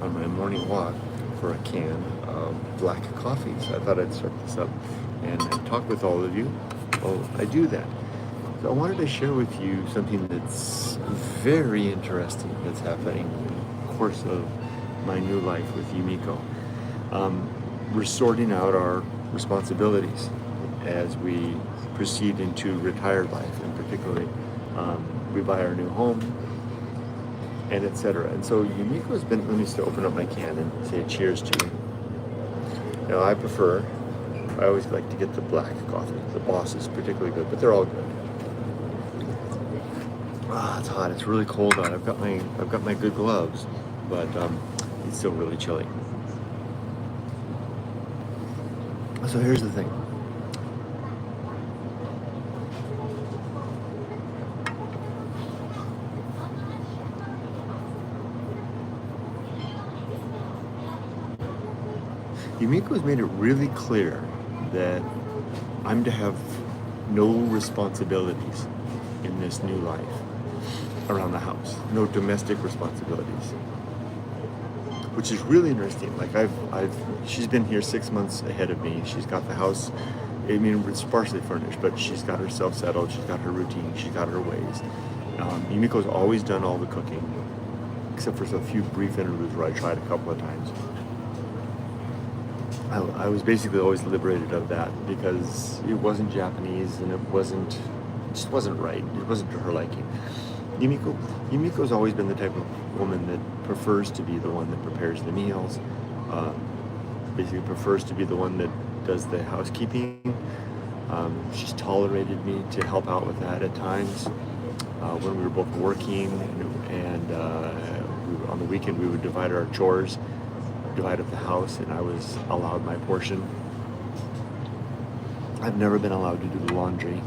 on my morning walk for a can of black coffee. So I thought I'd start this up and talk with all of you while I do that. So I wanted to share with you something that's very interesting that's happening in the course of my new life with Yumiko. We're sorting out our responsibilities as we proceed into retired life, and particularly we buy our new home, and etc. And so Yumiko's been, let me just open up my can and say cheers to you. Now I always like to get the black coffee. The Boss is particularly good, but they're all good. It's hot. It's really cold out. I've got my good gloves, but it's still really chilly. So here's the thing. Yumiko's made it really clear that I'm to have no responsibilities in this new life around the house, no domestic responsibilities, which is really interesting. Like she's been here 6 months ahead of me. She's got the house, I mean, it's sparsely furnished, but she's got herself settled. She's got her routine. She's got her ways. Yumiko's always done all the cooking, except for a few brief interludes where I tried a couple of times. I was basically always liberated of that because it wasn't Japanese and it just wasn't right. It wasn't to her liking. Yumiko's always been the type of woman that prefers to be the one that prepares the meals, basically prefers to be the one that does the housekeeping. She's tolerated me to help out with that at times when we were both working, and on the weekend we would divide our chores, divide up the house, and I was allowed my portion. I've never been allowed to do the laundry.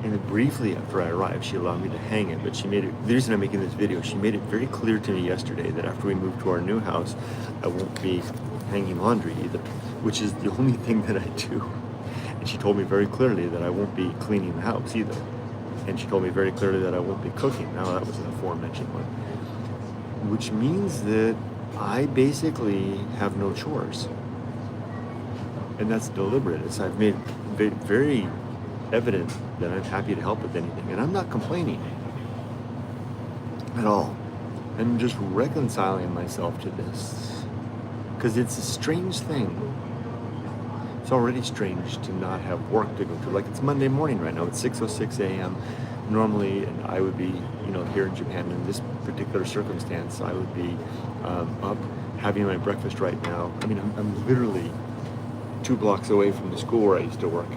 And briefly after I arrived, she allowed me to hang it, but the reason I'm making this video, she made it very clear to me yesterday that after we move to our new house, I won't be hanging laundry either, which is the only thing that I do. And she told me very clearly that I won't be cleaning the house either. And she told me very clearly that I won't be cooking. Now that was an aforementioned one. Which means that I basically have no chores. And that's deliberate. I've made very evident that I'm happy to help with anything. And I'm not complaining at all. I'm just reconciling myself to this. Because it's a strange thing. It's already strange to not have work to go to. Like, it's Monday morning right now. It's 6:06 a.m. Normally, I would be, here in Japan in this particular circumstance, I would be up having my breakfast right now. I mean, I'm literally 2 blocks away from the school where I used to work.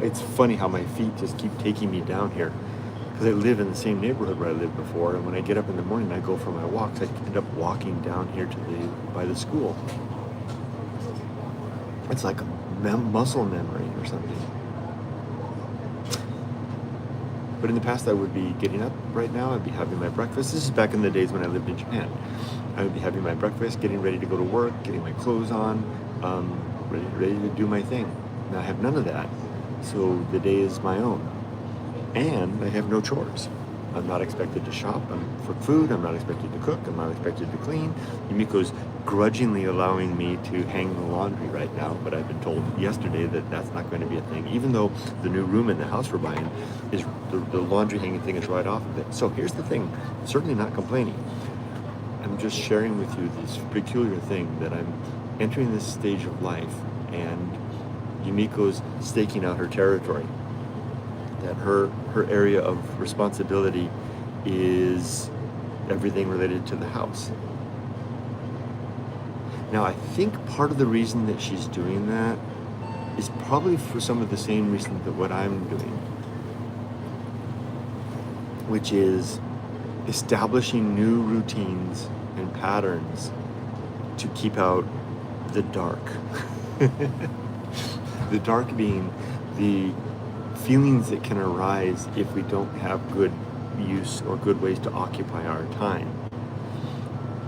It's funny how my feet just keep taking me down here because I live in the same neighborhood where I lived before, and when I get up in the morning, I go for my walks. I end up walking down here by the school. It's like a muscle memory or something. But in the past, I would be getting up right now. I'd be having my breakfast. This is back in the days when I lived in Japan. I would be having my breakfast, getting ready to go to work, getting my clothes on, ready to do my thing. Now I have none of that, so the day is my own. And I have no chores. I'm not expected to shop for food. I'm not expected to cook. I'm not expected to clean. Yumiko's grudgingly allowing me to hang the laundry right now, but I've been told yesterday that that's not going to be a thing, even though the new room in the house we're buying is the laundry hanging thing is right off of it. So here's the thing, certainly not complaining. I'm just sharing with you this peculiar thing that I'm entering this stage of life, and Yumiko's staking out her territory. That her area of responsibility is everything related to the house. Now, I think part of the reason that she's doing that is probably for some of the same reasons that what I'm doing, which is establishing new routines and patterns to keep out the dark. The dark being the feelings that can arise if we don't have good use or good ways to occupy our time.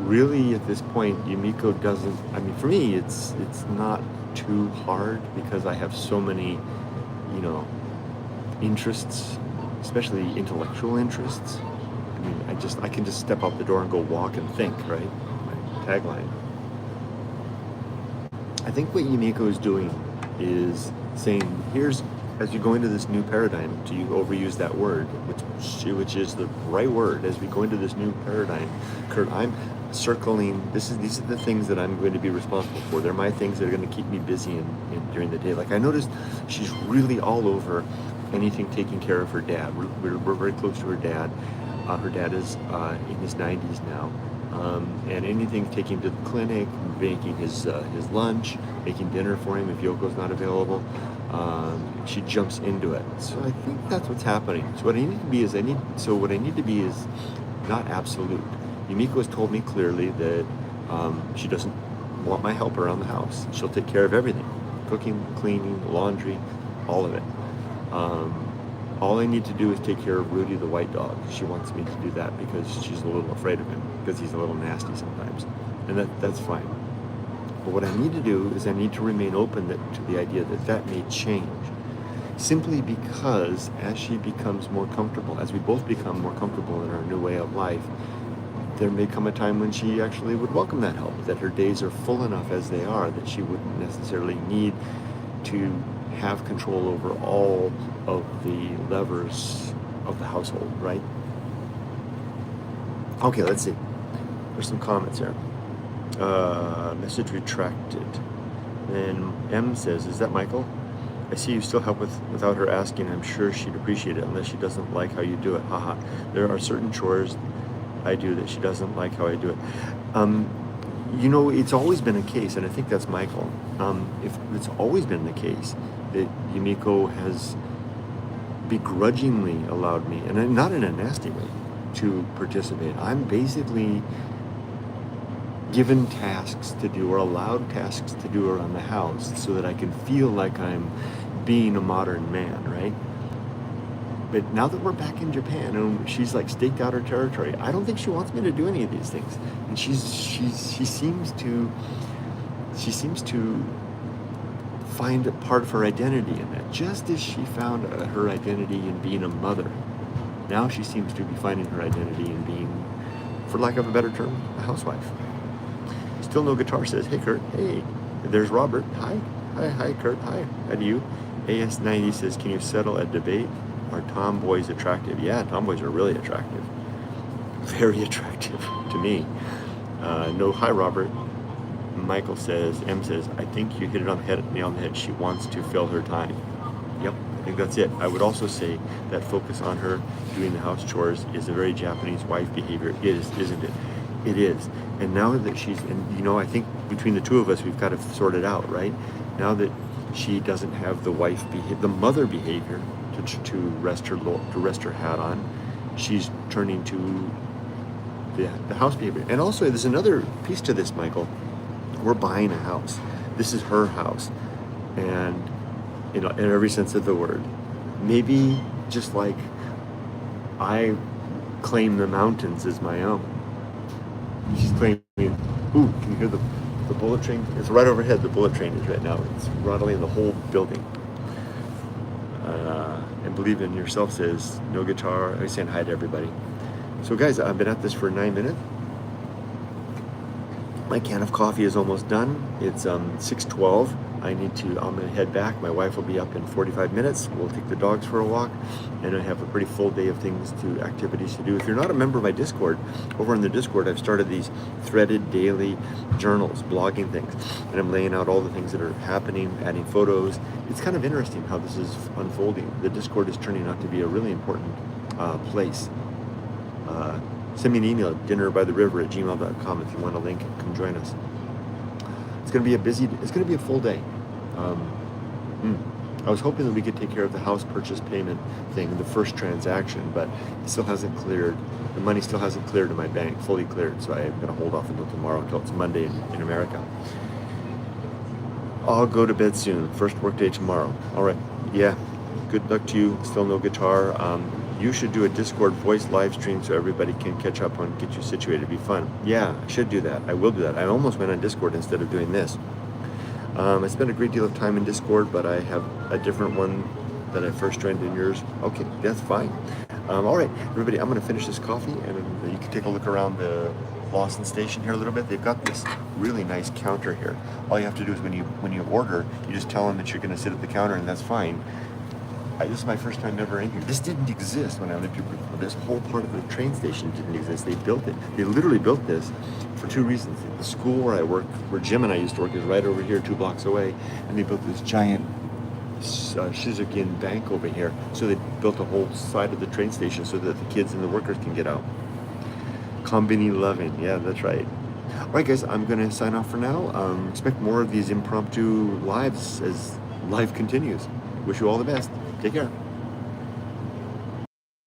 Really, at this point, Yumiko doesn't, for me, it's not too hard because I have so many, interests, especially intellectual interests. I can just step out the door and go walk and think, right? tagline. I think what Yumiko is doing is saying, here's, as you go into this new paradigm, to overuse that word, which is the right word, as we go into this new paradigm, Kurt, I'm circling, these are the things that I'm going to be responsible for. They're my things that are going to keep me busy during the day. Like I noticed she's really all over anything taking care of her dad. We're very close to her dad. Her dad is in his 90s now. And anything taking him to the clinic, making his lunch, making dinner for him if Yoko's not available, she jumps into it. So I think that's what's happening. So what I need to be is not absolute. Yumiko has told me clearly that she doesn't want my help around the house. She'll take care of everything, cooking, cleaning, laundry, all of it. All I need to do is take care of Rudy the white dog. She wants me to do that because she's a little afraid of him, because he's a little nasty sometimes. And that's fine. But what I need to do is I need to remain open to the idea that may change. Simply because as she becomes more comfortable, as we both become more comfortable in our new way of life, there may come a time when she actually would welcome that help, that her days are full enough as they are, that she wouldn't necessarily need to have control over all of the levers of the household, right? Okay, let's see. There's some comments here. Message retracted. Then M says, is that Michael? I see you still help without her asking. I'm sure she'd appreciate it unless she doesn't like how you do it. Haha. There are certain chores I do that she doesn't like how I do it. It's always been a case, and I think that's Michael. If it's always been the case that Yumiko has begrudgingly allowed me, and not in a nasty way, to participate. I'm basically given tasks to do or allowed tasks to do around the house so that I can feel like I'm being a modern man, right? But now that we're back in Japan and she's like staked out her territory, I don't think she wants me to do any of these things. And she seems to find a part of her identity in that. Just as she found her identity in being a mother, now she seems to be finding her identity in being, for lack of a better term, a housewife. Still No Guitar says, hey Kurt, hey. There's Robert, hi Kurt, hi, how do you? AS90 says, can you settle a debate? Are tomboys attractive? Yeah, tomboys are really attractive. Very attractive to me. No, hi Robert. Michael says, M says, I think you hit it on the head, nail on the head. She wants to fill her time. Yep, I think that's it. I would also say that focus on her doing the house chores is a very Japanese wife behavior. It is, isn't it? It is. And now that she's, and I think between the two of us, we've got to sort it out, right? Now that she doesn't have the the mother behavior to rest her hat on, she's turning to the house behavior. And also, there's another piece to this, Michael. We're buying a house. This is her house, and in every sense of the word. Maybe just like I claim the mountains as my own, she's claiming. Ooh, can you hear the bullet train? It's right overhead. The bullet train is right now. It's rattling the whole building. And Believe in Yourself says, no guitar. I'm saying hi to everybody. So guys, I've been at this for 9 minutes. My can of coffee is almost done. It's 6:12. I'm gonna head back. My wife will be up in 45 minutes. We'll take the dogs for a walk, and I have a pretty full day of activities to do. If you're not a member of my Discord, over in the Discord, I've started these threaded daily journals, blogging things, and I'm laying out all the things that are happening, adding photos. It's kind of interesting how this is unfolding. The Discord is turning out to be a really important place. Send me an email, dinnerbytheriver@gmail.com, if you want a link. Come join us. It's going to be a full day. I was hoping that we could take care of the house purchase payment thing, the first transaction, but it still hasn't cleared. The money still hasn't cleared to my bank, fully cleared, so I'm going to hold off until tomorrow, until it's Monday in America. I'll go to bed soon. First work day tomorrow. All right. Yeah. Good luck to you. Still no guitar. You should do a Discord voice live stream so everybody can catch up on, get you situated. It'd be fun. Yeah, I should do that. I will do that. I almost went on Discord instead of doing this. I spent a great deal of time in Discord, but I have a different one that I first joined in yours. Okay, that's fine. All right, everybody, I'm going to finish this coffee, and you can take a look around the Lawson Station here a little bit. They've got this really nice counter here. All you have to do is when you order, you just tell them that you're going to sit at the counter, and that's fine. This is my first time ever in here. This didn't exist when I lived here before. This whole part of the train station didn't exist. They built it. They literally built this for two reasons. The school where I work, where Jim and I used to work, is right over here, 2 blocks away, and they built this giant Shizukin bank over here. So they built a whole side of the train station so that the kids and the workers can get out. Combini loving, yeah, that's right. All right, guys, I'm gonna sign off for now. Expect more of these impromptu lives as life continues. Wish you all the best. Take care.